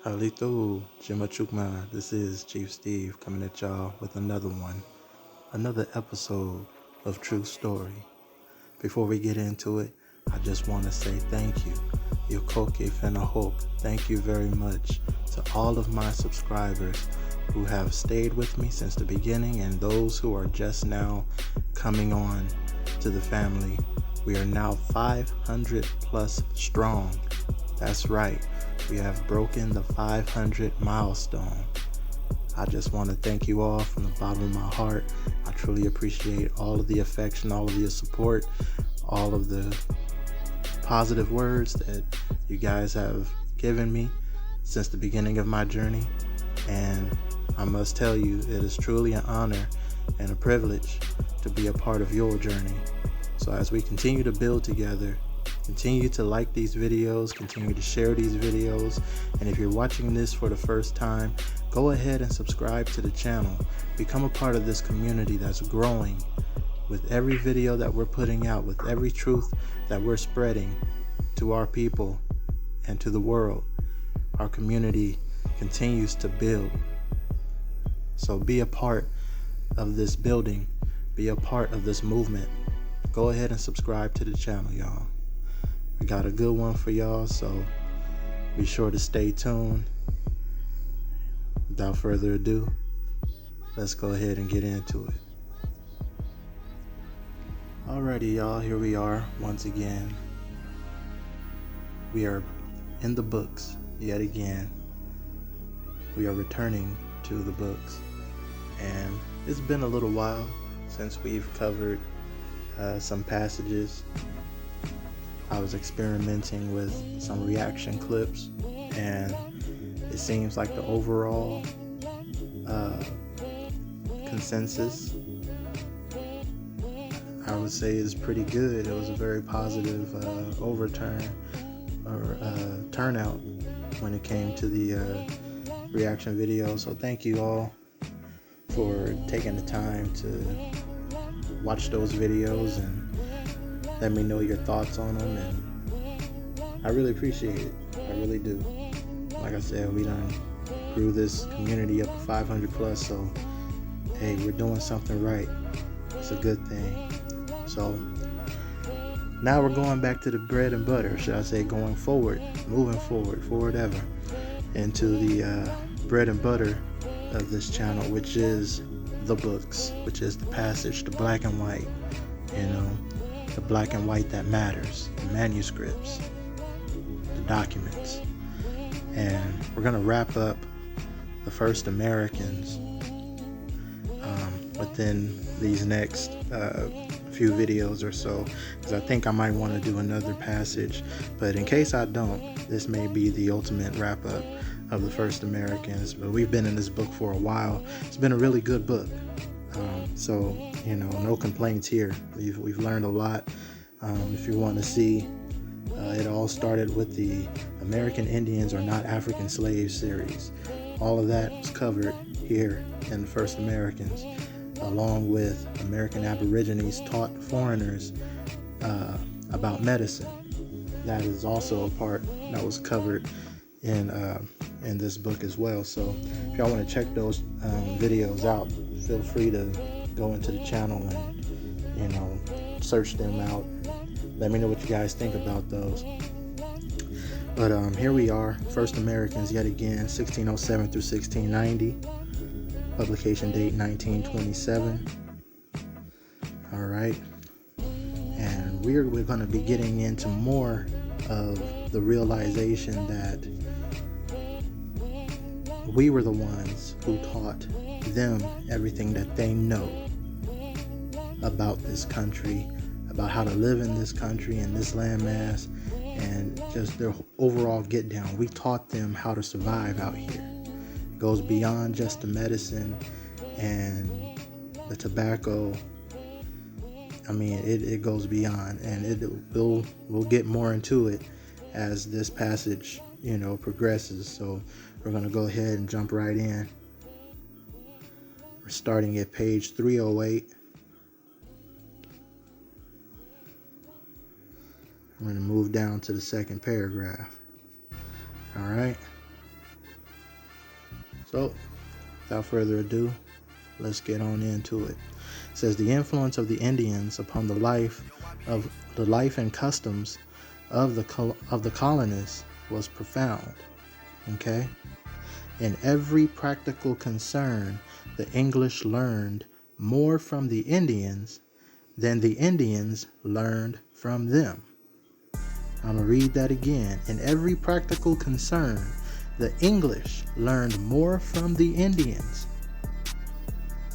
Halitu Chimachukma, this is Chief Steve coming at y'all with another episode of True Story. Before we get into it, I just want to say thank you. Yokoke Fenahok, thank you very much to all of my subscribers who have stayed with me since the beginning and those who are just now coming on to the family. We are now 500 plus strong. That's right. We have broken the 500 milestone. I just want to thank you all from the bottom of my heart. I truly appreciate all of the affection, all of your support, all of the positive words that you guys have given me since the beginning of my journey. And I must tell you, it is truly an honor and a privilege to be a part of your journey. So as we continue to build together, continue to like these videos, continue to share these videos, and if you're watching this for the first time, go ahead and subscribe to the channel. Become a part of this community that's growing with every video that we're putting out, with every truth that we're spreading to our people and to the world. Our community continues to build. So be a part of this building, be a part of this movement. Go ahead and subscribe to the channel, y'all. We got a good one for y'all, so be sure to stay tuned. Without further ado, let's go ahead and get into it. Alrighty, y'all, here we are once again. We are in the books yet again. We are returning to the books, and it's been a little while since we've covered some passages. I was experimenting with some reaction clips, and it seems like the overall consensus, I would say, is pretty good. It was a very positive turnout when it came to the reaction video. So thank you all for taking the time to watch those videos and let me know your thoughts on them, and I really appreciate it. I really do. Like I said, we done grew this community up to 500 plus, so hey, we're doing something right. It's a good thing. So now we're going back to the bread and butter, should I say, moving forward ever, into the bread and butter of this channel, which is the books, which is the passage, the black and white, the black and white that matters, the manuscripts, the documents. And we're going to wrap up the first Americans within these next few videos or so, because I think I might want to do another passage, but in case I don't, this may be the ultimate wrap up of the first Americans. But we've been in this book for a while. It's been a really good book. So no complaints here. We've learned a lot. If you want to see, it all started with the American Indians Are Not African Slaves series. All of that was covered here in the First Americans, along with American Aborigines taught foreigners about medicine. That is also a part that was covered in this book as well. So if y'all want to check those videos out, feel free to go into the channel and search them out. Let me know what you guys think about those. But here we are, First Americans yet again, 1607 through 1690. Publication date 1927. All right. And we're going to be getting into more of the realization that we were the ones who taught them everything that they know about this country, about how to live in this country and this landmass, and just their overall get down. We taught them how to survive out here. It goes beyond just the medicine and the tobacco. I mean, it goes beyond, and we'll get more into it as this passage progresses. So we're going to go ahead and jump right in. We're starting at page 308. I'm going to move down to the second paragraph. All right. So, without further ado, let's get on into it. It says the influence of the Indians upon the life and customs of the colonists was profound. Okay? In every practical concern, the English learned more from the Indians than the Indians learned from them. I'm going to read that again. In every practical concern, the English learned more from the Indians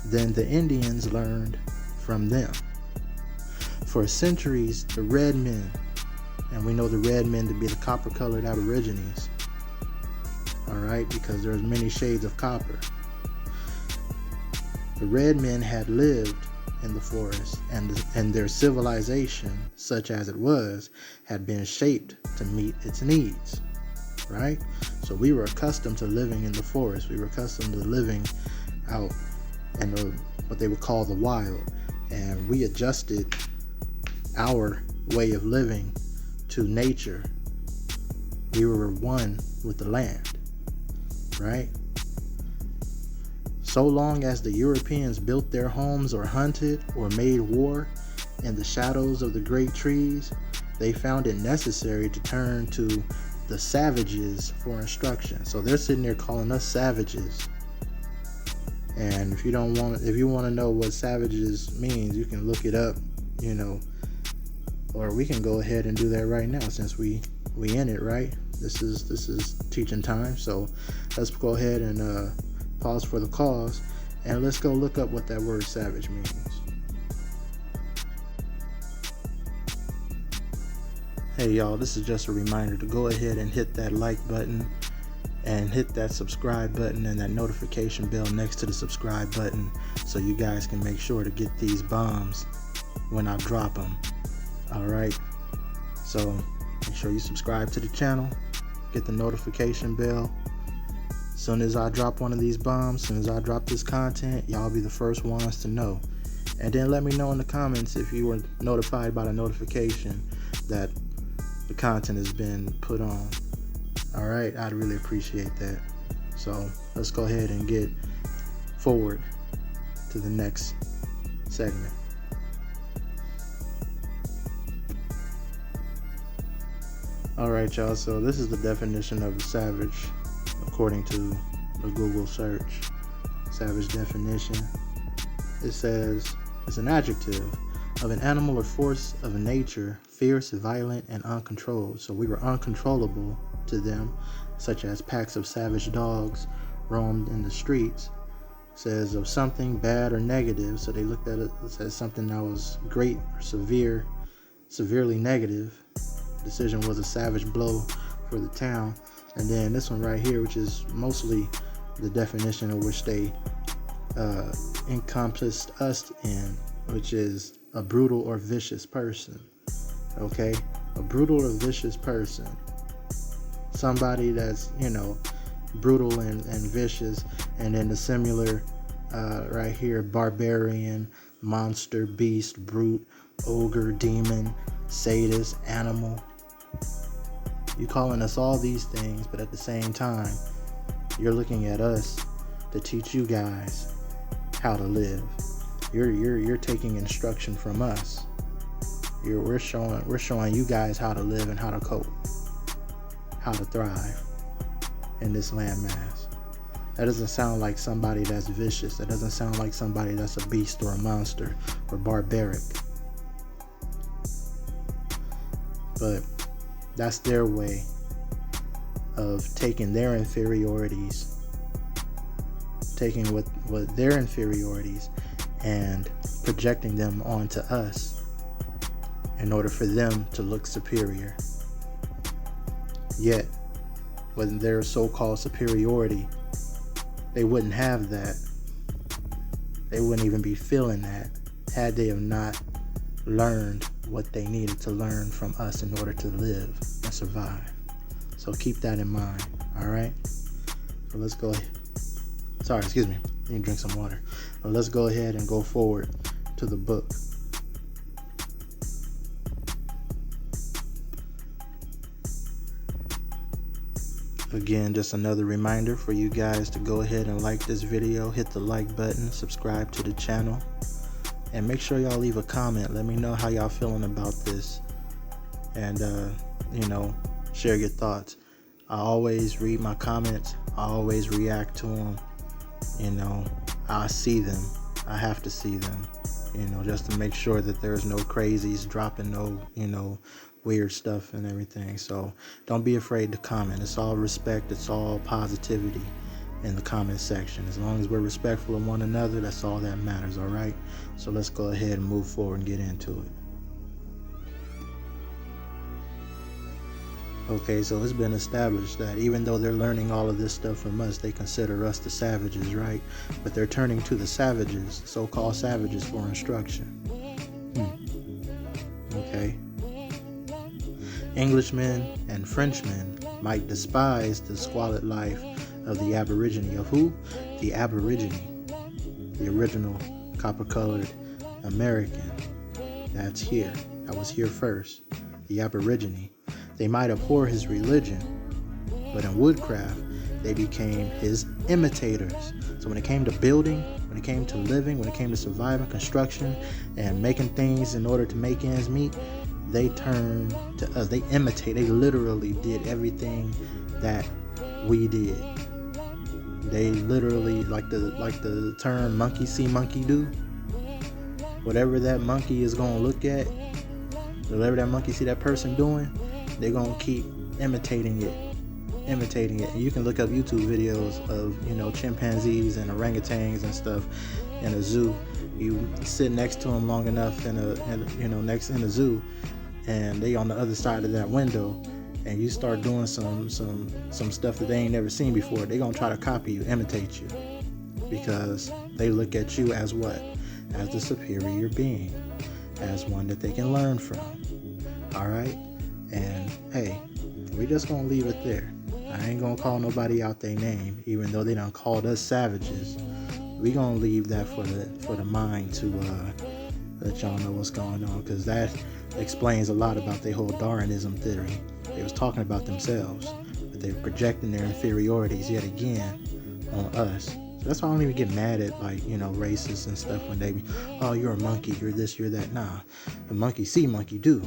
than the Indians learned from them. For centuries, the red men, and we know the red men to be the copper-colored Aborigines, all right, because there's many shades of copper. The red men had lived in the forest, and their civilization, such as it was, had been shaped to meet its needs, right? So we were accustomed to living in the forest. We were accustomed to living out in what they would call the wild, and we adjusted our way of living to nature. We were one with the land, right? So long as the Europeans built their homes or hunted or made war in the shadows of the great trees, they found it necessary to turn to the savages for instruction. So they're sitting there calling us savages. And if you want to know what savages means, you can look it up, or we can go ahead and do that right now since we in it, right? This is teaching time. So let's go ahead and pause for the cause, and let's go look up what that word savage means. Hey y'all, this is just a reminder to go ahead and hit that like button and hit that subscribe button and that notification bell next to the subscribe button so you guys can make sure to get these bombs when I drop them. Alright, so make sure you subscribe to the channel, get the notification bell. As soon as I drop one of these bombs, as soon as I drop this content, y'all be the first ones to know. And then let me know in the comments if you were notified by the notification that the content has been put on. Alright, I'd really appreciate that. So let's go ahead and get forward to the next segment. Alright y'all, so this is the definition of a savage according to the Google search. Savage definition. It says it's an adjective of an animal or force of nature, fierce, violent, and uncontrolled. So we were uncontrollable to them, such as packs of savage dogs roamed in the streets. It says of something bad or negative. So they looked at it as something that was great or severely negative. Decision was a savage blow for the town. And then this one right here, which is mostly the definition of which they encompassed us in, which is a brutal or vicious person. Okay, a brutal or vicious person, somebody that's brutal and vicious. And then the similar right here, barbarian, monster, beast, brute, ogre, demon, sadist, animal. You calling us all these things, but at the same time, you're looking at us to teach you guys how to live. You're taking instruction from us. We're showing you guys how to live and how to cope, how to thrive in this landmass. That doesn't sound like somebody that's vicious. That doesn't sound like somebody that's a beast or a monster or barbaric. But that's their way of taking their inferiorities, taking what their inferiorities and projecting them onto us in order for them to look superior. Yet, with their so-called superiority, they wouldn't have that. They wouldn't even be feeling that had they have not learned what they needed to learn from us in order to live and survive. So keep that in mind, all right? So let's go ahead. Sorry, excuse me. I need to drink some water. But let's go ahead and go forward to the book. Again, just another reminder for you guys to go ahead and like this video, hit the like button, subscribe to the channel, and make sure y'all leave a comment. Let me know how y'all feeling about this, and share your thoughts. I always read my comments. I always react to them. I see them. I have to see them, just to make sure that there's no crazies dropping no, weird stuff and everything. So don't be afraid to comment. It's all respect. It's all positivity in the comment section. As long as we're respectful of one another, that's all that matters, all right? So let's go ahead and move forward and get into it. Okay, so it's been established that even though they're learning all of this stuff from us, they consider us the savages, right? But they're turning to the savages, so-called savages, for instruction. Okay. Englishmen and Frenchmen might despise the squalid life of the Aborigine. Of who? The Aborigine. The original copper-colored American. That's here. That was here first. The Aborigine. They might abhor his religion, but in woodcraft, they became his imitators. So when it came to building, when it came to living, when it came to surviving, construction, and making things in order to make ends meet, they turned to us. They imitate. They literally did everything that we did. They literally, like the term monkey see, monkey do. Whatever that monkey is going to look at, whatever that monkey see that person doing, they're going to keep imitating it. And you can look up YouTube videos of, chimpanzees and orangutans and stuff in a zoo. You sit next to them long enough in a zoo, and they on the other side of that window, and you start doing some stuff that they ain't never seen before. They're going to try to copy you, imitate you, because they look at you as what? As the superior being, as one that they can learn from. All right? And hey, we just gonna leave it there. I ain't gonna call nobody out their name, even though they done called us savages. We gonna leave that for the mind to let y'all know what's going on, because that explains a lot about their whole Darwinism theory. They was talking about themselves, but they were projecting their inferiorities yet again on us. So that's why I don't even get mad at racists and stuff when they be, oh, you're a monkey, you're this, you're that. Nah, the monkey see, monkey do.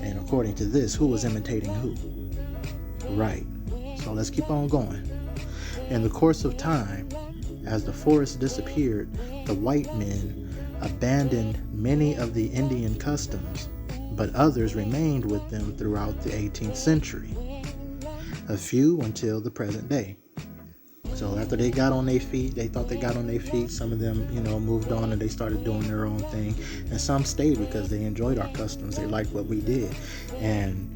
And according to this, who was imitating who? Right. So let's keep on going. In the course of time, as the forest disappeared, the white men abandoned many of the Indian customs, but others remained with them throughout the 18th century. A few until the present day. So after they got on their feet, they thought they got on their feet, some of them, moved on and they started doing their own thing. And some stayed because they enjoyed our customs. They liked what we did and,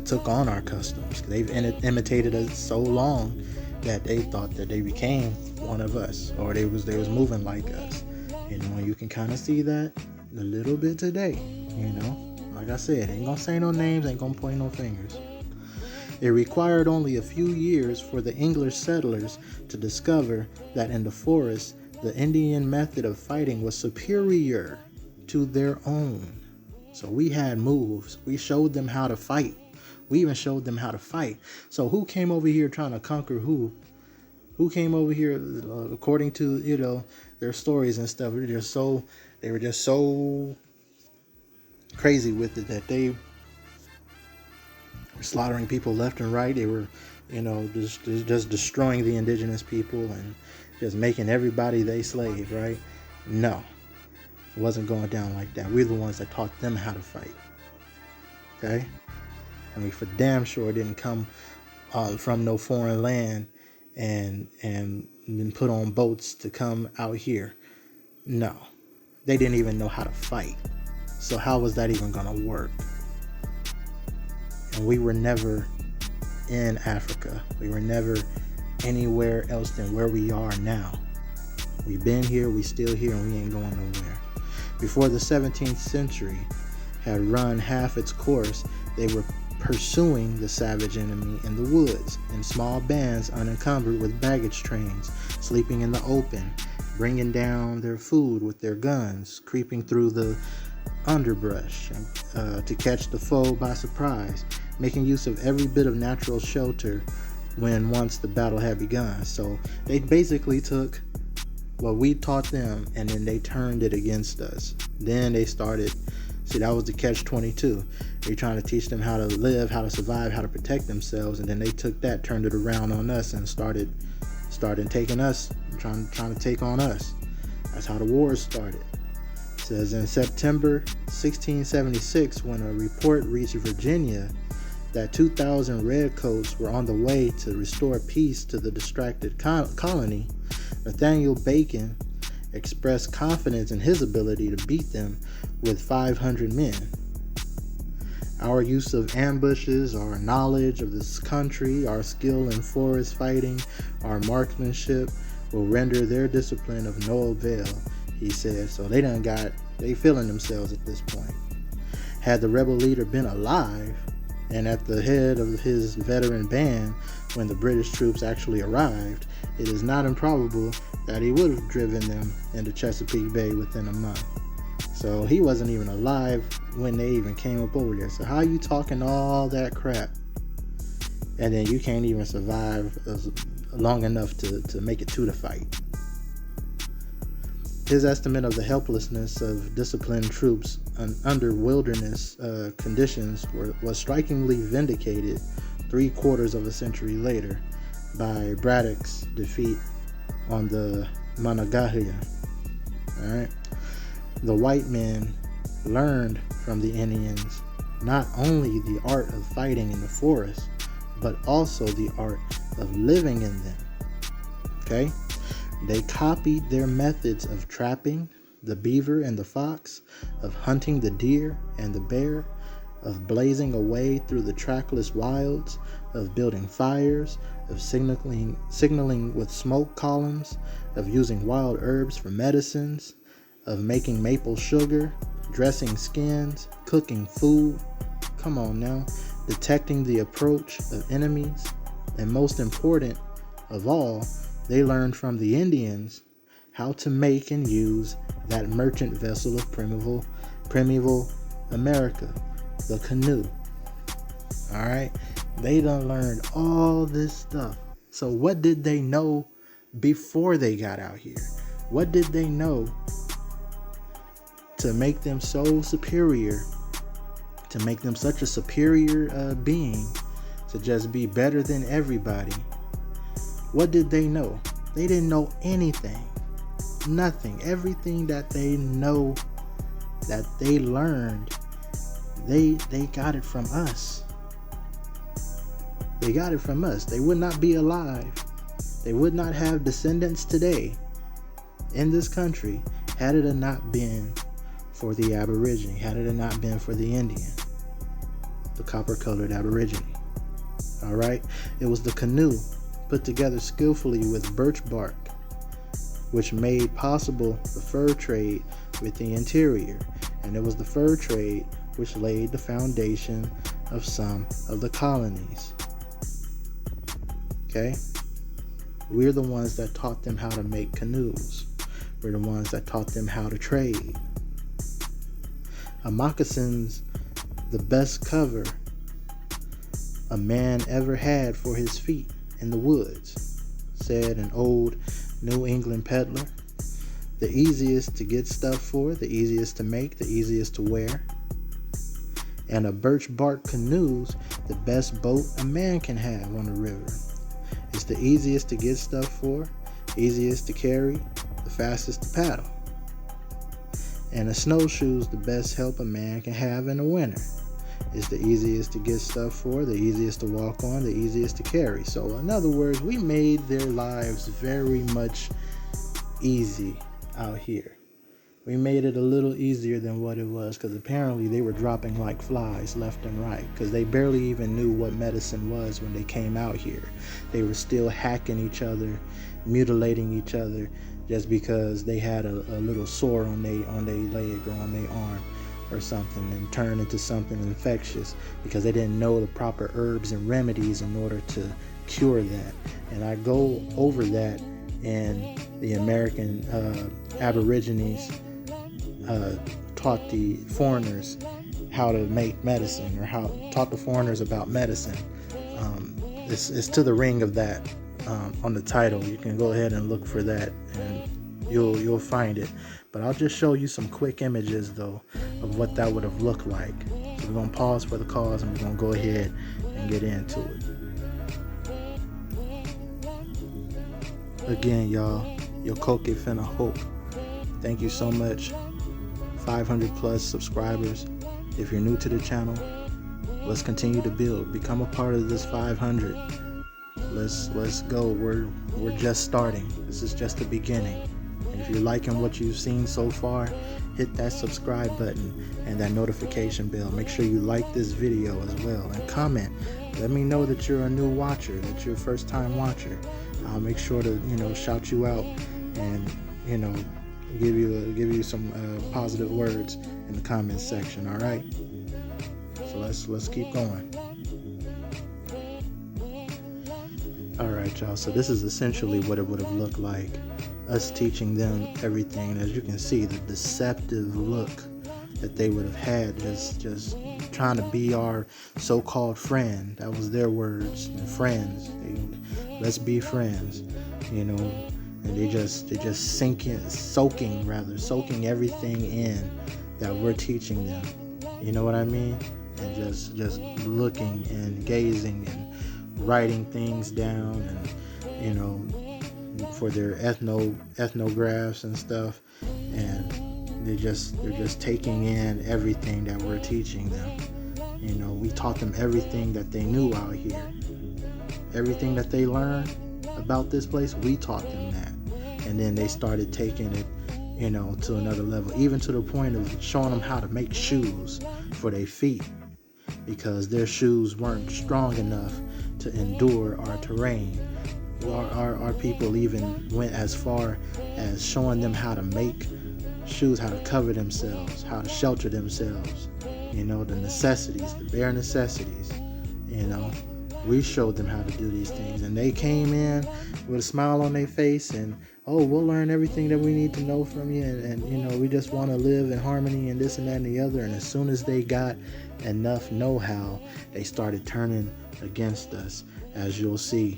took on our customs. They've imitated us so long that they thought that they became one of us, or they was moving like us. You can kind of see that a little bit today, Like I said, ain't gonna say no names, ain't gonna point no fingers. It required only a few years for the English settlers to discover that in the forest, the Indian method of fighting was superior to their own. So we had moves. We showed them how to fight. We even showed them how to fight. So who came over here trying to conquer who? Who came over here, according to, their stories and stuff, they were just so crazy with it that they slaughtering people left and right. They were, just destroying the indigenous people and just making everybody their slave, right? No, it wasn't going down like that. We're the ones that taught them how to fight. Okay? And we for damn sure didn't come from no foreign land and then put on boats to come out here. No, they didn't even know how to fight. So how was that even gonna work? And we were never in Africa. We were never anywhere else than where we are now. We've been here, we still here, and we ain't going nowhere. Before the 17th century had run half its course, they were pursuing the savage enemy in the woods, in small bands unencumbered with baggage trains, sleeping in the open, bringing down their food with their guns, creeping through the underbrush to catch the foe by surprise, making use of every bit of natural shelter when once the battle had begun. So they basically took what we taught them and then they turned it against us. Then they started, see, that was the catch-22. They're trying to teach them how to live, how to survive, how to protect themselves, and then they took that, turned it around on us, and started taking us, trying to take on us. That's how the wars started. It says in September 1676, when a report reached Virginia that 2,000 redcoats were on the way to restore peace to the distracted colony, Nathaniel Bacon expressed confidence in his ability to beat them with 500 men. Our use of ambushes, our knowledge of this country, our skill in forest fighting, our marksmanship will render their discipline of no avail, he said. So they feeling themselves at this point. Had the rebel leader been alive and at the head of his veteran band when the British troops actually arrived, it is not improbable that he would have driven them into Chesapeake Bay within a month. So he wasn't even alive when they even came up over there. So how you talking all that crap and then you can't even survive long enough to make it to the fight? His estimate of the helplessness of disciplined troops under wilderness conditions was strikingly vindicated 3/4 of a century later by Braddock's defeat on the Monongahela. All right. The white men learned from the Indians not only the art of fighting in the forest, but also the art of living in them. Okay? They copied their methods of trapping the beaver and the fox, of hunting the deer and the bear, of blazing a way through the trackless wilds, of building fires, of signaling with smoke columns, of using wild herbs for medicines, of making maple sugar, dressing skins, cooking food. Come on now. Detecting the approach of enemies, and most important of all, they learned from the Indians how to make and use that merchant vessel of primeval America, the canoe. All right, they done learned all this stuff. So what did they know before they got out here? What did they know to make them so superior, to make them such a superior being, to just be better than everybody? What did they know? They didn't know anything. Nothing. Everything that they know, that they learned, they got it from us. They got it from us. They would not be alive. They would not have descendants today in this country had it not been for the Aborigine, had it not been for the Indian, the copper-colored Aborigine. All right? It was the canoe put together skillfully with birch bark, which made possible the fur trade with the interior. And it was the fur trade which laid the foundation of some of the colonies. Okay? We're the ones that taught them how to make canoes. We're the ones that taught them how to trade. A moccasin's the best cover a man ever had for his feet in the woods, said an old New England peddler. The easiest to get stuff for, the easiest to make, the easiest to wear. And a birch bark canoe's the best boat a man can have on the river. It's the easiest to get stuff for, easiest to carry, the fastest to paddle. And a snowshoe's the best help a man can have in the winter. It's the easiest to get stuff for, the easiest to walk on, the easiest to carry. So in other words, we made their lives very much easy out here. We made it a little easier than what it was, because apparently they were dropping like flies left and right, because they barely even knew what medicine was when they came out here. They were still hacking each other, mutilating each other, just because they had a little sore on their leg or on their arm or something, and turn into something infectious because they didn't know the proper herbs and remedies in order to cure that. And I go over that in the American Aborigines taught the foreigners how to make medicine, or taught the foreigners about medicine. it's to the ring of that on the title. You can go ahead and look for that, and you'll find it. But I'll just show you some quick images though of what that would have looked like. So we're gonna pause for the cause, and we're gonna go ahead and get into it. Again, y'all, your Koke Finna Hope. Thank you so much. 500 plus subscribers. If you're new to the channel, let's continue to build. Become a part of this 500. Let's go. We're just starting. This is just the beginning. And if you're liking what you've seen so far, hit that subscribe button and that notification bell. Make sure you like this video as well, and comment. Let me know that you're a new watcher, that you're a first time watcher. I'll make sure to shout you out, and give you some positive words in the comments section. All right, so let's keep going. All right, y'all, so this is essentially what it would have looked like, us teaching them everything. As you can see, the deceptive look that they would have had, just trying to be our so-called friend. That was their words, and friends. Let's be friends, and they just soaking everything in that we're teaching them. You know what I mean? And just looking and gazing and writing things down, and for their ethnographs and stuff, and they're just taking in everything that we're teaching them. We taught them everything that they knew out here. Everything that they learned about this place, we taught them that. And then they started taking it, to another level, even to the point of showing them how to make shoes for their feet, because their shoes weren't strong enough to endure our terrain. Our people even went as far as showing them how to make shoes, how to cover themselves, how to shelter themselves, the necessities, the bare necessities. We showed them how to do these things, and they came in with a smile on their face, and we'll learn everything that we need to know from you, and we just want to live in harmony and this and that and the other. And as soon as they got enough know-how, they started turning against us, as you'll see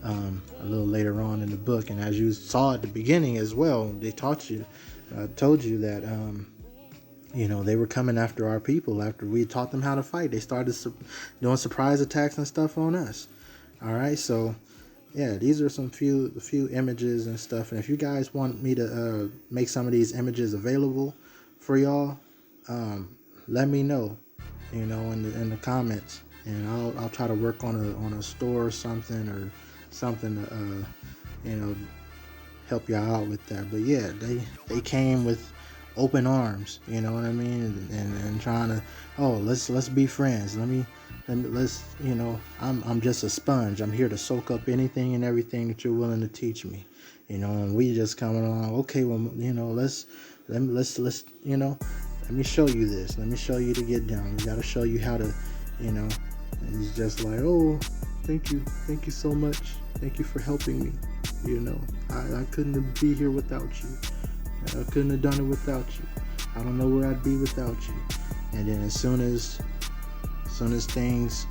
a little later on in the book. And as you saw at the beginning as well, they told you that they were coming after our people. After we taught them how to fight, they started doing surprise attacks and stuff on us. All right, so yeah, these are some few images and stuff. And if you guys want me to make some of these images available for y'all, let me know, in the comments, and I'll try to work on a store or something to help y'all out with that. But yeah, they came with open arms, you know what I mean, and trying to, let's be friends. Let's I'm just a sponge. I'm here to soak up anything and everything that you're willing to teach me, and we just coming along. Okay, well, let's let me show you this. Let me show you to get down. We got to show you how to, and it's just like, thank you so much. Thank you for helping me. I couldn't be here without you. I couldn't have done it without you. I don't know where I'd be without you. And then as soon as things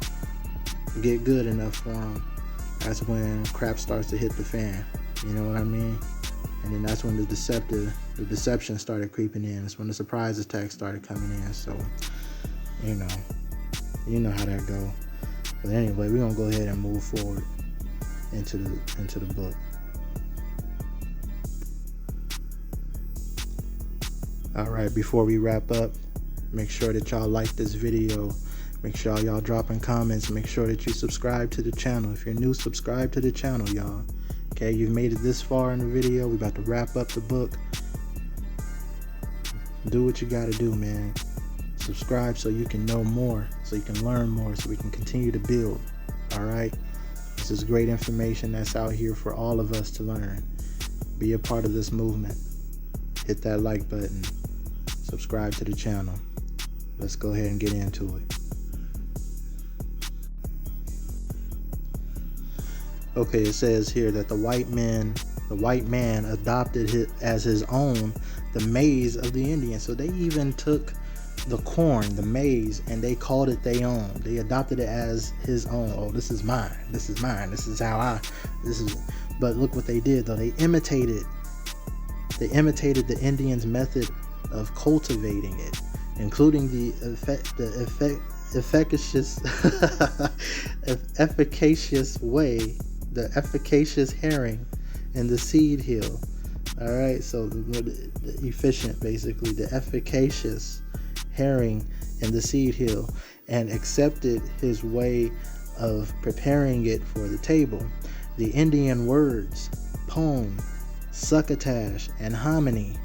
get good enough for them, that's when crap starts to hit the fan. You know what I mean? And then that's when the deception started creeping in. That's when the surprise attacks started coming in. So, you know how that go. But anyway, we're gonna go ahead and move forward into the book. All right, before we wrap up, make sure that y'all like this video. Make sure y'all dropping comments. Make sure that you subscribe to the channel. If you're new, subscribe to the channel, y'all. Okay, you've made it this far in the video. We're about to wrap up the book. Do what you gotta do, man. Subscribe so you can know more, so you can learn more, so we can continue to build. All right? This is great information that's out here for all of us to learn. Be a part of this movement. Hit that like button. Subscribe to the channel. Let's go ahead and get into it. Okay, it says here that the white man adopted as his own the maize of the Indians. So they even took the corn, the maize, and they called it their own. They adopted it as his own. Oh, this is mine. This is mine. This is how this is. But look what they did though. They imitated the Indians' method of cultivating it, including the efficacious herring and the seed hill. All right, so the efficient, basically, the efficacious herring and the seed hill, and accepted his way of preparing it for the table. The Indian words poem, succotash, and hominy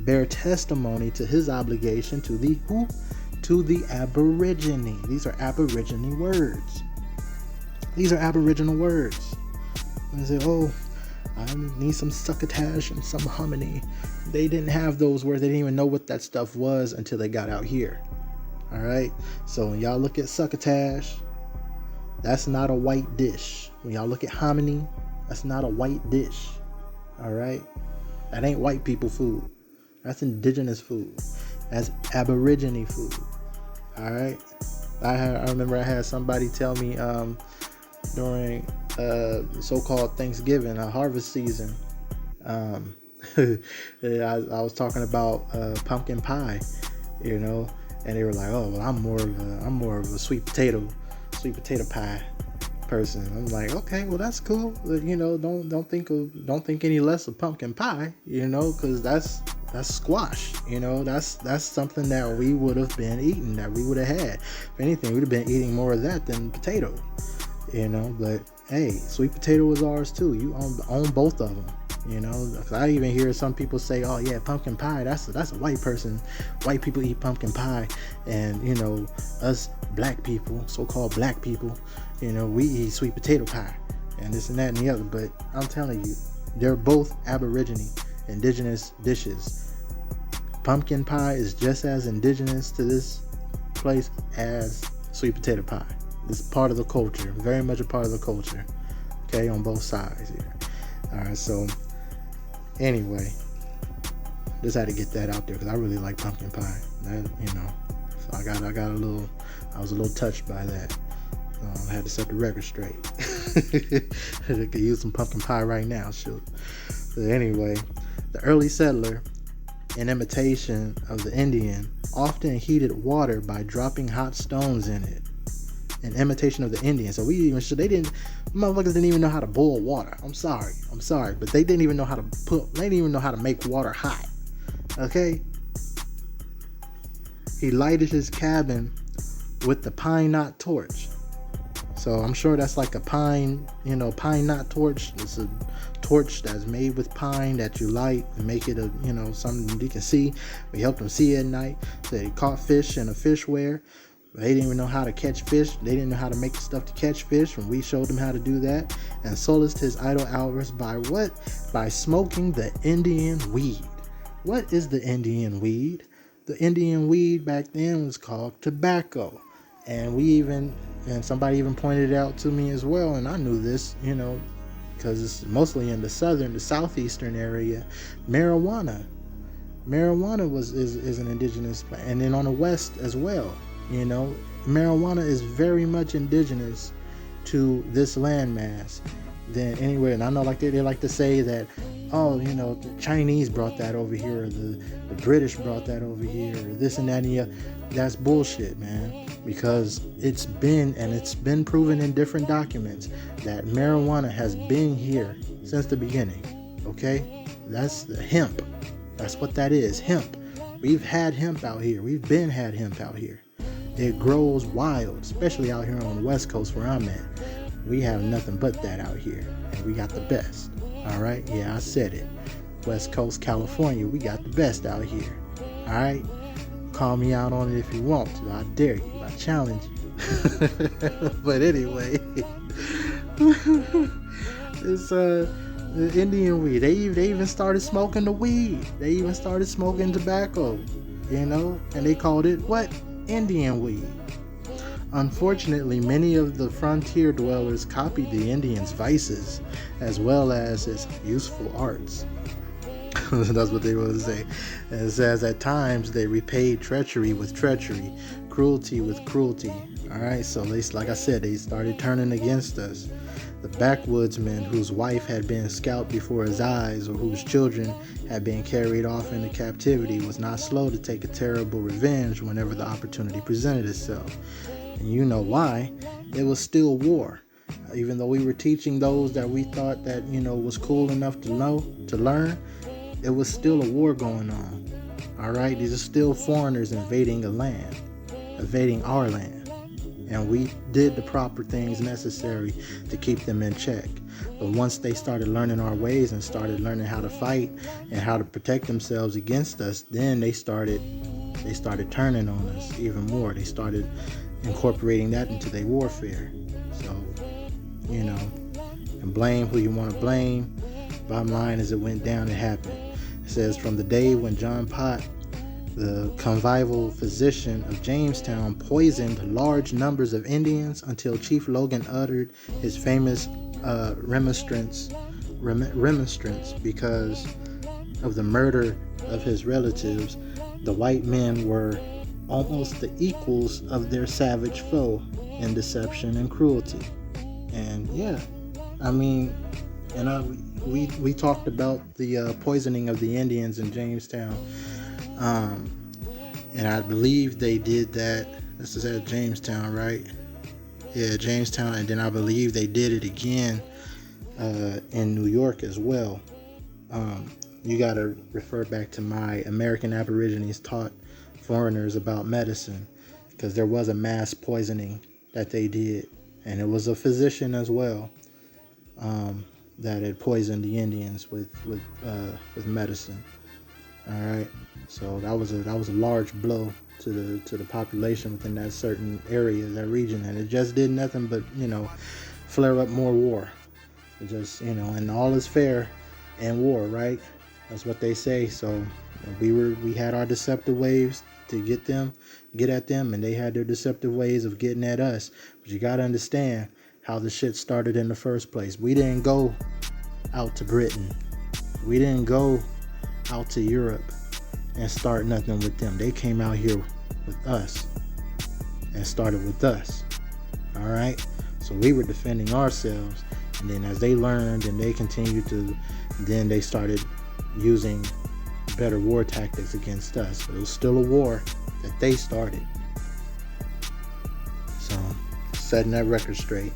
bear testimony to his obligation to the who? To the Aborigine. These are Aborigine words. These are Aboriginal words. And they say, oh, I need some succotash and some hominy. They didn't have those words. They didn't even know what that stuff was until they got out here. All right. So when y'all look at succotash, that's not a white dish. When y'all look at hominy, that's not a white dish. All right. That ain't white people food. That's indigenous food. That's Aborigine food. All right. I remember I had somebody tell me during so-called Thanksgiving, a harvest season. I was talking about pumpkin pie, and they were like, "Oh, well, I'm more of a sweet potato pie person." I'm like, "Okay, well, that's cool. Don't think any less of pumpkin pie, because that's squash. That's something that we would have been eating, that we would have had. If anything, we'd have been eating more of that than potato, But hey, sweet potato is ours too. You own both of them. I even hear some people say, "Oh yeah, pumpkin pie. That's a white person. White people eat pumpkin pie, and us black people, so-called black people, we eat sweet potato pie, and this and that and the other." But I'm telling you, they're both Aborigine, indigenous dishes. Pumpkin pie is just as indigenous to this place as sweet potato pie. It's part of the culture, very much a part of the culture. Okay, on both sides here. All right, so anyway, just had to get that out there because I really like pumpkin pie. So I was a little touched by that. I had to set the record straight. I could use some pumpkin pie right now, shoot. But anyway, the early settler, in imitation of the Indian, often heated water by dropping hot stones in it. In imitation of the Indian. So motherfuckers didn't even know how to boil water. I'm sorry, but they didn't even know how to make water hot. Okay? He lighted his cabin with the pine knot torch. So I'm sure that's like a pine knot torch. It's a torch that's made with pine that you light and make it something you can see. We helped them see at night. So they caught fish in a fishware. They didn't even know how to catch fish. They didn't know how to make stuff to catch fish, and we showed them how to do that. And solaced his idle hours by what? By smoking the Indian weed. What is the Indian weed? The Indian weed back then was called tobacco. And somebody even pointed it out to me as well, and I knew this, because it's mostly in the southeastern area. Marijuana is an indigenous plant, and then on the west as well. Marijuana is very much indigenous to this landmass than anywhere. And I know, like they like to say that, the Chinese brought that over here, or the British brought that over here, or this and that and the other. That's bullshit, man. Because it's been proven in different documents that marijuana has been here since the beginning. Okay, that's the hemp. That's what that is, hemp. We've had hemp out here. Had hemp out here. It grows wild, especially out here on the West Coast where I'm at. We have nothing but that out here, and we got the best. All right, yeah, I said it. West Coast, California, we got the best out here. All right, call me out on it if you want to. I dare you. I challenge you. But anyway, it's the Indian weed. They even started smoking the weed. They even started smoking tobacco. And they called it what? Indian weed. Unfortunately, many of the frontier dwellers copied the Indians' vices as well as his useful arts. That's what they would say. And it says at times they repaid treachery with treachery, cruelty with cruelty. All right, so they, like I said, they started turning against us. The backwoodsman whose wife had been scalped before his eyes or whose children had been carried off into captivity was not slow to take a terrible revenge whenever the opportunity presented itself. And you know why? It was still war. Even though we were teaching those that we thought that, was cool enough to learn, it was still a war going on. All right, these are still foreigners invading our land. And we did the proper things necessary to keep them in check. But once they started learning our ways and started learning how to fight and how to protect themselves against us, then they started turning on us even more. They started incorporating that into their warfare. So, and blame who you want to blame. Bottom line is, it went down, it happened. It says, from the day when John Pott, the convivial physician of Jamestown, poisoned large numbers of Indians until Chief Logan uttered his famous remonstrance because of the murder of his relatives, the white men were almost the equals of their savage foe in deception and cruelty. And we talked about the poisoning of the Indians in Jamestown. And I believe they did that. This is at Jamestown, right? Yeah, Jamestown. And then I believe they did it again in New York as well. You got to refer back to my American Aborigines taught foreigners about medicine, because there was a mass poisoning that they did. And it was a physician as well that had poisoned the Indians with medicine. All right, so that was a large blow to the population within that certain area, that region, and it just did nothing but flare up more war. It just and all is fair in war, right? That's what they say. So we had our deceptive ways to get at them, and they had their deceptive ways of getting at us. But you got to understand how the shit started in the first place. We didn't go out to Britain. We didn't go out to Europe and start nothing with them. They came out here with us and started with us. All right, so we were defending ourselves, and then as they learned and they continued to, then they started using better war tactics against us. But it was still a war that they started. So, setting that record straight.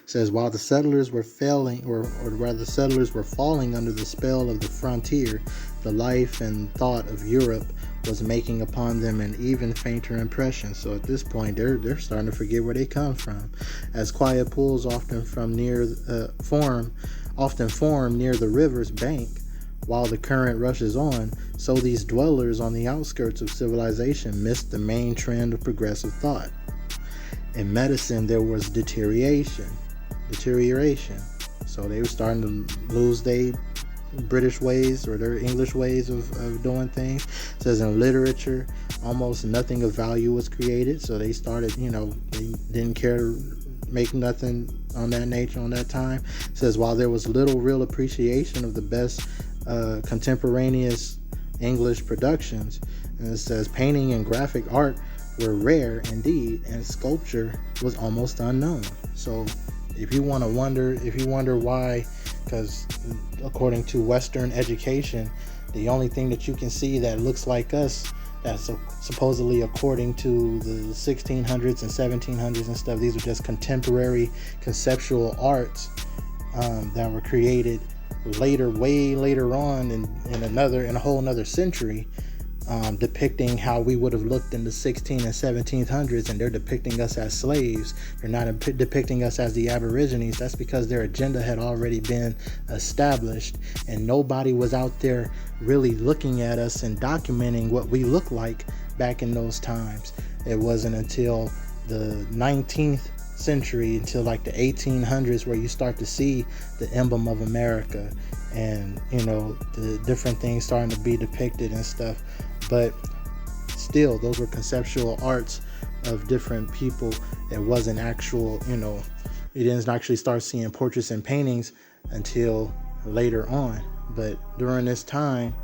It says, while the settlers were failing, or rather settlers were falling under the spell of the frontier, the life and thought of Europe was making upon them an even fainter impression. So at this point, they're starting to forget where they come from. As quiet pools often form near the river's bank, while the current rushes on, so these dwellers on the outskirts of civilization missed the main trend of progressive thought. In medicine, there was deterioration. So they were starting to lose their British ways or their English ways of doing things. It says in literature, almost nothing of value was created. So they started, they didn't care to make nothing on that nature on that time. It says while there was little real appreciation of the best contemporaneous English productions, and it says painting and graphic art were rare indeed, and sculpture was almost unknown. So if you wonder why, because according to Western education, the only thing that you can see that looks like us, that's supposedly according to the 1600s and 1700s and stuff, these are just contemporary conceptual arts that were created way later on in a whole another century, depicting how we would have looked in the 16 and 1700s, and they're depicting us as slaves. They're not depicting us as the Aborigines. That's because their agenda had already been established, and nobody was out there really looking at us and documenting what we look like back in those times. It wasn't until the 19th century, until like the 1800s, where you start to see the emblem of America and the different things starting to be depicted and stuff. But still, those were conceptual arts of different people. It wasn't actual, you didn't actually start seeing portraits and paintings until later on. But during this time,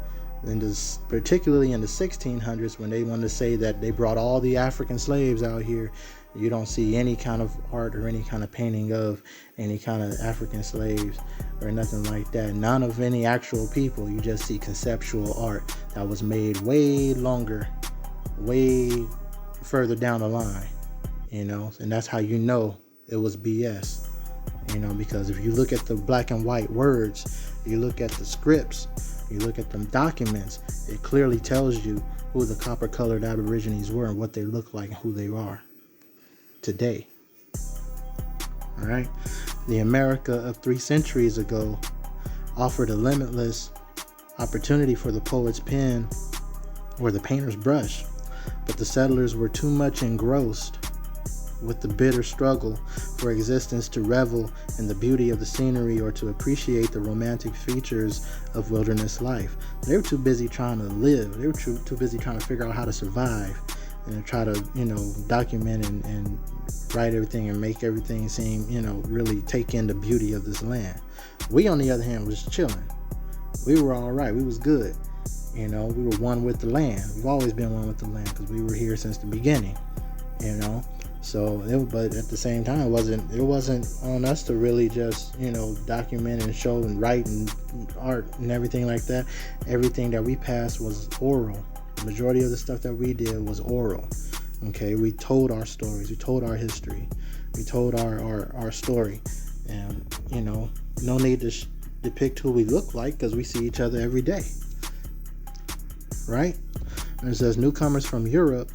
particularly in the 1600s, when they wanted to say that they brought all the African slaves out here, you don't see any kind of art or any kind of painting of any kind of African slaves or nothing like that. None of any actual people. You just see conceptual art that was made way longer, way further down the line, and that's how you know it was BS, because if you look at the black and white words, you look at the scripts, you look at the documents, it clearly tells you who the copper-colored Aborigines were and what they look like and who they are today. All right. The America of 3 centuries ago offered a limitless opportunity for the poet's pen or the painter's brush, but the settlers were too much engrossed with the bitter struggle for existence to revel in the beauty of the scenery or to appreciate the romantic features of wilderness life. They were too busy trying to live. They were too busy trying to figure out how to survive and try to, document and write everything and make everything seem, really take in the beauty of this land. We, on the other hand, was chilling. We were all right. We was good. We were one with the land. We've always been one with the land because we were here since the beginning, So, but at the same time, it wasn't on us to really just, document and show and write and art and everything like that. Everything that we passed was oral. The majority of the stuff that we did was oral. Okay, we told our stories, we told our history, we told our story, and no need to depict who we look like because we see each other every day, right? And it says newcomers from Europe,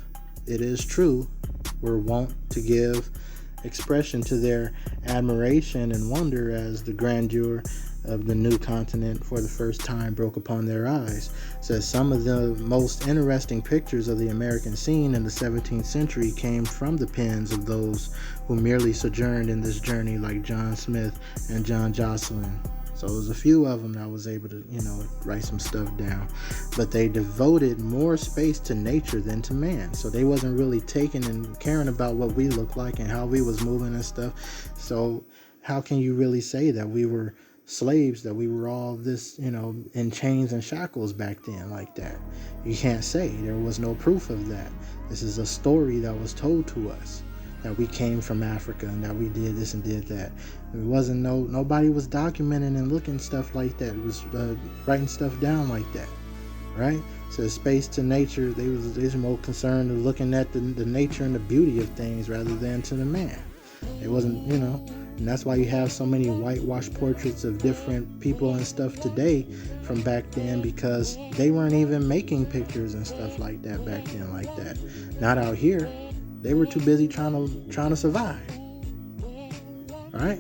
it is true, were wont to give expression to their admiration and wonder as the grandeur of the new continent for the first time broke upon their eyes. It says some of the most interesting pictures of the American scene in the 17th century came from the pens of those who merely sojourned in this journey, like John Smith and John Jocelyn. So it was a few of them that was able to, write some stuff down. But they devoted more space to nature than to man. So they wasn't really taking and caring about what we looked like and how we was moving and stuff. So how can you really say that we were slaves, that we were all this, in chains and shackles back then like that? You can't say. There was no proof of that. This is a story that was told to us, that we came from Africa and that we did this and did that. It wasn't nobody was documenting and looking stuff like that. It was writing stuff down like that, right? So space to nature, they was more concerned with looking at the nature and the beauty of things rather than to the man. It wasn't, and that's why you have so many whitewashed portraits of different people and stuff today from back then, because they weren't even making pictures and stuff like that back then like that. Not out here. They were too busy trying to survive. All right?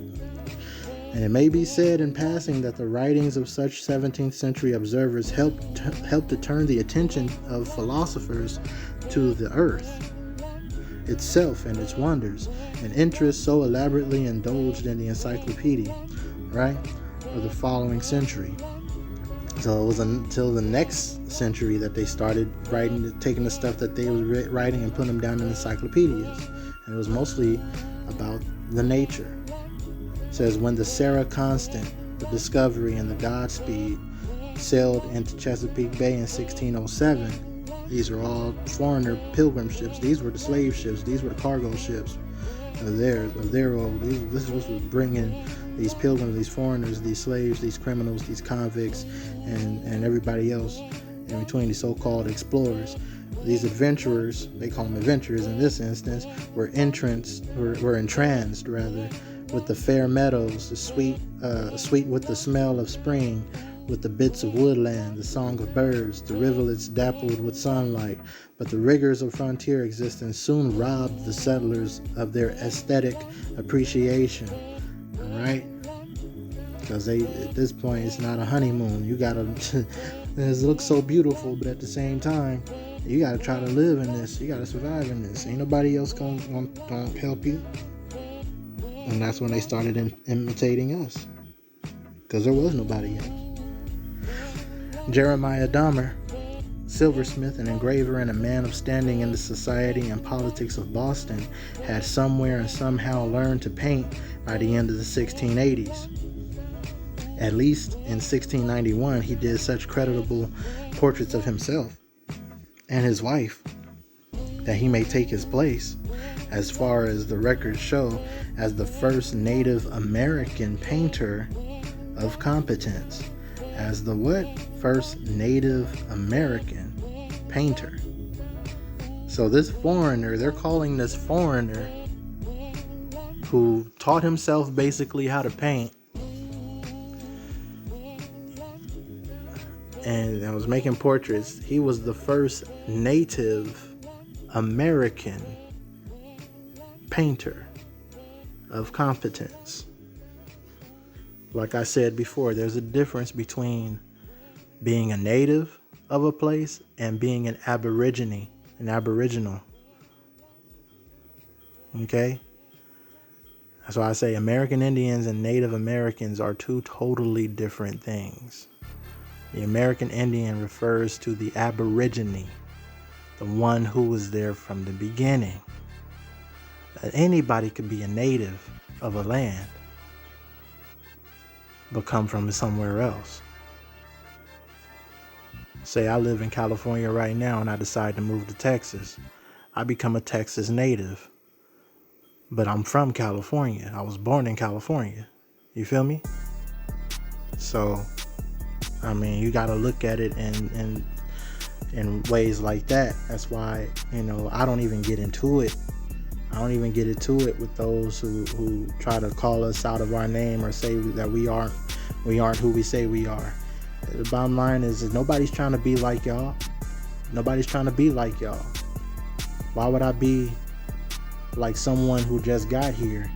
And it may be said in passing that the writings of such 17th century observers helped to turn the attention of philosophers to the earth itself and its wonders, an interest so elaborately indulged in the encyclopedia, right, of the following century. So it was until the next century that they started taking the stuff that they was writing and putting them down in encyclopedias. And it was mostly about the nature. It says, when the Sarah Constant, the Discovery, and the Godspeed sailed into Chesapeake Bay in 1607, these are all foreigner pilgrim ships. These were the slave ships. These were the cargo ships of their old. This was bringing these pilgrims, these foreigners, these slaves, these criminals, these convicts, and everybody else in between, these so-called explorers. These adventurers, they call them adventurers in this instance, were entranced with the fair meadows, the sweet with the smell of spring, with the bits of woodland, the song of birds, the rivulets dappled with sunlight. But the rigors of frontier existence soon robbed the settlers of their aesthetic appreciation. All right? Because at this point, it's not a honeymoon. You gotta, it looks so beautiful, but at the same time, you gotta try to live in this. You gotta survive in this. Ain't nobody else gonna help you. And that's when they started imitating us, because there was nobody else. Jeremiah Dahmer, silversmith, an engraver, and a man of standing in the society and politics of Boston, had somewhere and somehow learned to paint by the end of the 1680s. At least in 1691, he did such creditable portraits of himself and his wife that he may take his place, as far as the records show, as the first Native American painter of competence. As the what? First Native American painter. So this foreigner, they're calling this foreigner who taught himself basically how to paint and I was making portraits. He was the first Native American painter of competence. Like I said before, there's a difference between being a native of a place and being an Aboriginal. Okay? That's why I say American Indians and Native Americans are two totally different things. The American Indian refers to the Aborigine, the one who was there from the beginning. Anybody could be a native of a land, but come from somewhere else. Say I live in California right now and I decide to move to Texas. I become a Texas native, but I'm from California. I was born in California. You feel me? So, I mean, you got to look at it in ways like that. That's why, I don't even get into it. I don't even get into it with those who try to call us out of our name or say that we aren't who we say we are. The bottom line is that nobody's trying to be like y'all. Nobody's trying to be like y'all. Why would I be like someone who just got here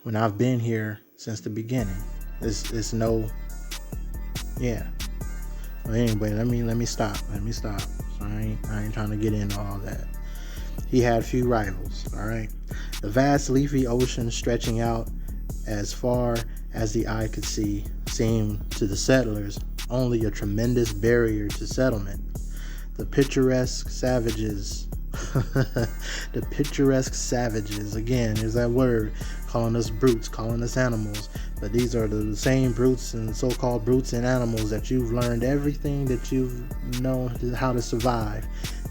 when I've been here since the beginning? It's no, yeah. Well, anyway, let me stop. So I ain't trying to get into all that. He had few rivals, all right? The vast leafy ocean stretching out as far as the eye could see seemed to the settlers only a tremendous barrier to settlement. The picturesque savages, again, there's that word, calling us brutes, calling us animals, but these are the same brutes and so-called brutes and animals that you've learned everything that you've known how to survive.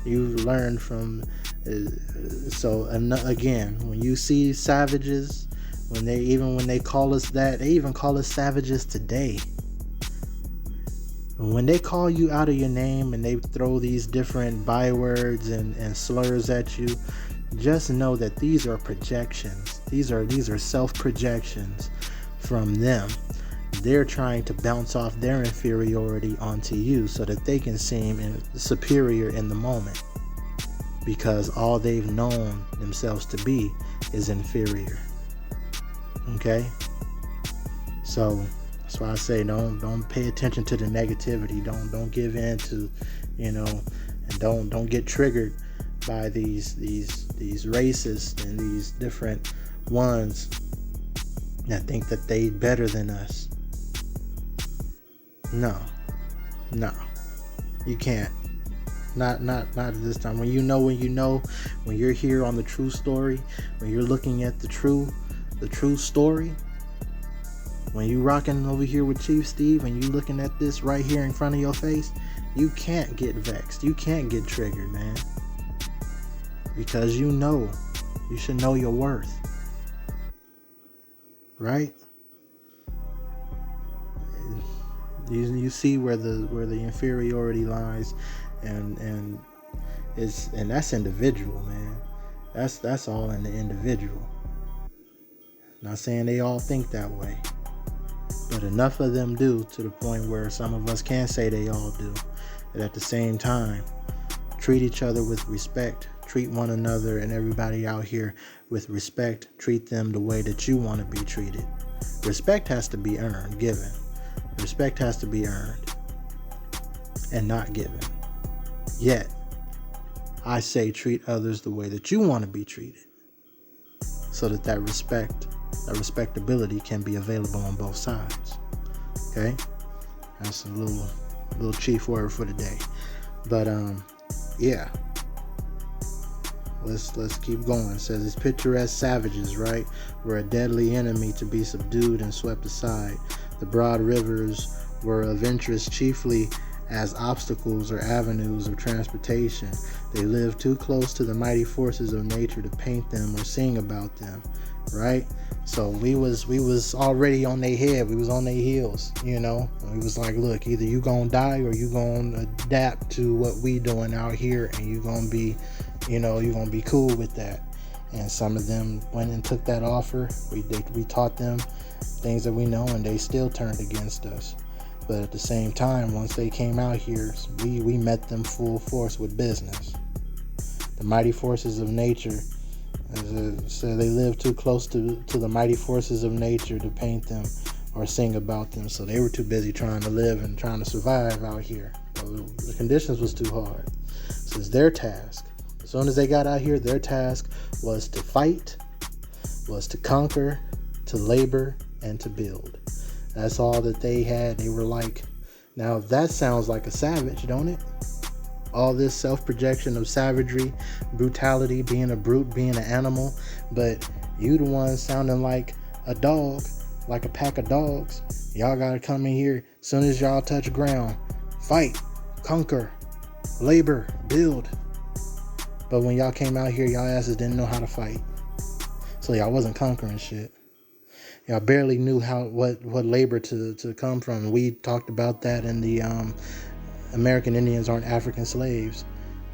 You've learned from, again, when you see savages, when they call us that, they even call us savages today. When they call you out of your name and they throw these different bywords and slurs at you, just know that these are projections. These are self-projections from them. They're trying to bounce off their inferiority onto you so that they can seem superior in the moment, because all they've known themselves to be is inferior. Okay? So that's why I say don't pay attention to the negativity. Don't give in to, and don't get triggered by these racists and these different ones that think that they better than us. No, you can't. Not at this time. When you're here on the true story, when you're looking at the true story, when you rocking over here with Chief Steve and you looking at this right here in front of your face, you can't get vexed. You can't get triggered, man. Because you should know your worth. Right? You see where the inferiority lies, and that's individual, man. That's all in the individual. Not saying they all think that way, but enough of them do, to the point where some of us can say they all do. But at the same time, treat each other with respect. Treat one another and everybody out here with respect. Treat them the way that you want to be treated. Respect has to be earned, given. Respect has to be earned and not given. Yet, I say treat others the way that you want to be treated, so that respectability can be available on both sides. Okay? That's a little chief word for the day. But yeah. let's keep going. It says these picturesque savages, right, were a deadly enemy to be subdued and swept aside. The broad rivers were of interest chiefly as obstacles or avenues of transportation. They lived too close to the mighty forces of nature to paint them or sing about them, right? So we was already on their head. We was on their heels, you know. We was like, look, either you gonna die or you gonna adapt to what we doing out here, and you gonna be, you know, you gonna be cool with that. And some of them went and took that offer. We taught them things that we know, and they still turned against us. But at the same time, once they came out here, we met them full force with business. The mighty forces of nature, as it said, they lived too close to the mighty forces of nature to paint them or sing about them. So they were too busy trying to live and trying to survive out here. So the conditions was too hard. So it's their task. As soon as they got out here, their task was to fight, was to conquer, to labor, and to build. That's all that they had. They were like, now that sounds like a savage, don't it? All this self-projection of savagery, brutality, being a brute, being an animal, but you the one sounding like a dog, like a pack of dogs. Y'all gotta come in here as soon as y'all touch ground. Fight, conquer, labor, build. But when y'all came out here, y'all asses didn't know how to fight. So y'all wasn't conquering shit. Y'all barely knew what labor to come from. We talked about that in the American Indians aren't African slaves,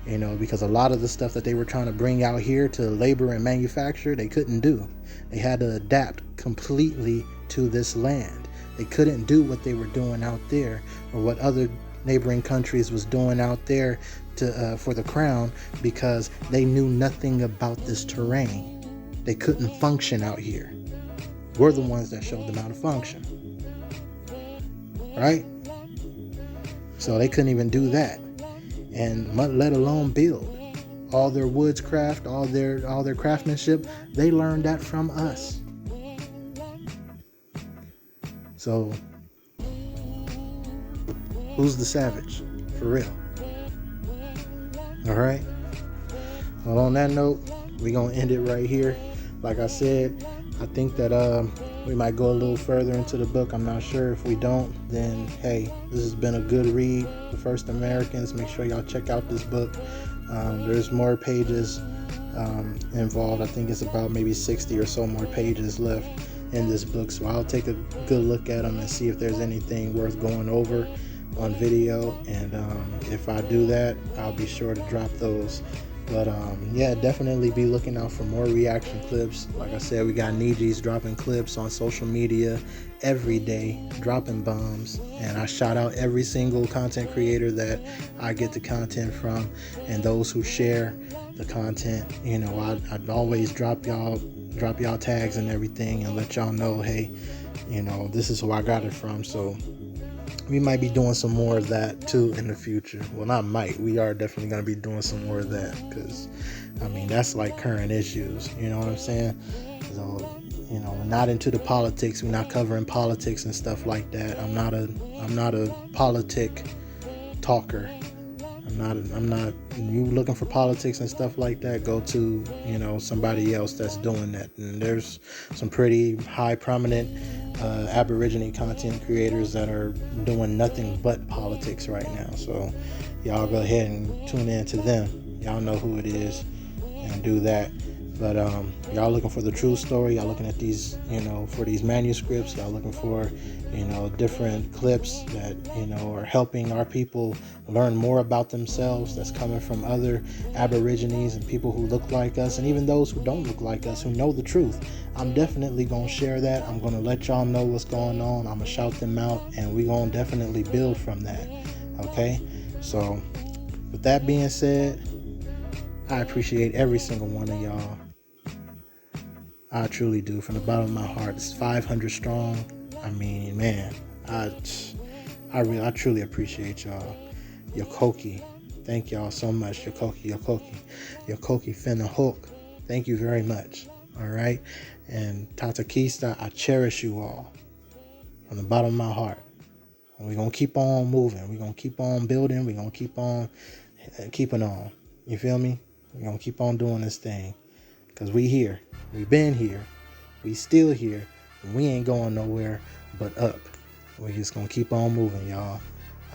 you know, because a lot of the stuff that they were trying to bring out here to labor and manufacture, they couldn't do. They had to adapt completely to this land. They couldn't do what they were doing out there or what other neighboring countries was doing out there to for the crown, because they knew nothing about this terrain. They couldn't function out here. We're the ones that showed them how to function, right? So they couldn't even do that, and let alone build. All their woodscraft, all their craftsmanship, they learned that from us. So who's the savage, for real? All right. Well, on that note, we're gonna end it right here. Like I said, I think that we might go a little further into the book. I'm not sure. If we don't, then hey, this has been a good read. The First Americans. Make sure y'all check out this book. There's more pages involved. I think it's about maybe 60 or so more pages left in this book. So I'll take a good look at them and see if there's anything worth going over on video. And if I do that, I'll be sure to drop those. But yeah, definitely be looking out for more reaction clips. Like I said, we got Niji's dropping clips on social media every day, dropping bombs. And I shout out every single content creator that I get the content from, and those who share the content. You know, I'd always drop y'all tags and everything and let y'all know, hey, you know, this is who I got it from. So we might be doing some more of that too in the future. Well, not might. We are definitely going to be doing some more of that, because, I mean, that's like current issues. You know what I'm saying? So, you know, we're not into the politics. We're not covering politics and stuff like that. I'm not a politic talker. I'm not. You looking for politics and stuff like that? Go to, you know, somebody else that's doing that. And there's some pretty high prominent Aborigine content creators that are doing nothing but politics right now. So y'all go ahead and tune in to them. Y'all know who it is, and do that. But y'all looking for the true story. Y'all looking at these, you know, for these manuscripts. Y'all looking for, you know, different clips that, you know, are helping our people learn more about themselves. That's coming from other Aborigines and people who look like us, and even those who don't look like us, who know the truth. I'm definitely gonna share that. I'm gonna let y'all know what's going on. I'm gonna shout them out, and we're gonna definitely build from that. Okay. So with that being said, I appreciate every single one of y'all. I truly do, from the bottom of my heart. It's 500 strong. I mean, man, I truly appreciate y'all. Yokoki, thank y'all so much. Yokoki finna hook. Thank you very much. All right, and Tatakista, I cherish you all from the bottom of my heart. And we're gonna keep on moving. We're gonna keep on building. We're gonna keep on keeping on. You feel me? We're going to keep on doing this thing. Because we here. We been here. We still here. And we ain't going nowhere but up. We're just going to keep on moving, y'all.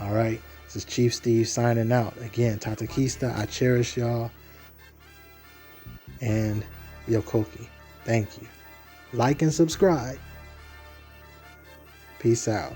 All right. This is Chief Steve signing out. Again, Tatakista, I cherish y'all. And Yokoki. Thank you. Like and subscribe. Peace out.